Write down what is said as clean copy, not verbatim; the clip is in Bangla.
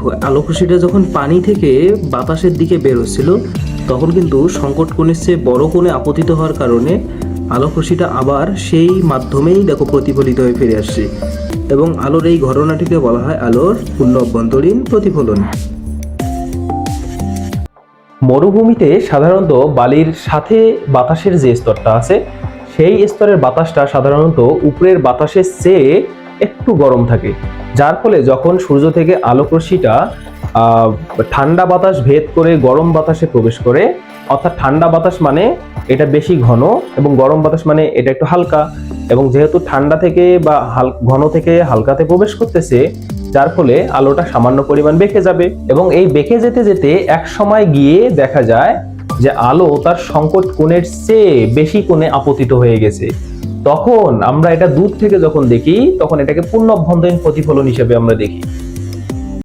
দেখো, আলোক রশ্মিটা যখন পানি থেকে বাতাসের দিকে বের হচ্ছিল তখন কিন্তু সংকট কোণের চেয়ে বড় কোণে আপতিত হওয়ার কারণে আলোক রশ্মিটা আবার সেই মাধ্যমেই দেখো প্রতিফলিত হয়ে ফিরে আসছে, এবং আলোর এই ঘটনাটিকে বলা হয় আলোর পূর্ণ অভ্যন্তরীণ প্রতিফলন। মরুভূমিতে সাধারণত বালির সাথে বাতাসের যে স্তরটা আছে সেই স্তরের বাতাসটা সাধারণত উপরের বাতাসের চেয়ে একটু গরম থাকে, যার ফলে যখন সূর্য থেকে আলোক রশ্মিটা ঠান্ডা বাতাস ভেদ করে গরম বাতাসে প্রবেশ করে, অর্থাৎ ঠান্ডা বাতাস মানে এটা বেশি ঘন এবং গরম বাতাস মানে এটা একটু হালকা, এবং যেহেতু ঠান্ডা থেকে বা ঘন থেকে হালকাতে প্রবেশ করতেছে যার ফলে আলোটা সামান্য পরিমাণ বেঁকে যাবে, এবং এই বেঁকে যেতে যেতে এক সময় গিয়ে দেখা যায় যে আলো তার সংকট কোণের চেয়ে বেশি কোণে আপতিত হয়ে গেছে। তখন আমরা এটা দূর থেকে যখন দেখি তখন এটাকে পূর্ণ অভ্যন্তরীণ প্রতিফলন হিসেবে আমরা দেখি।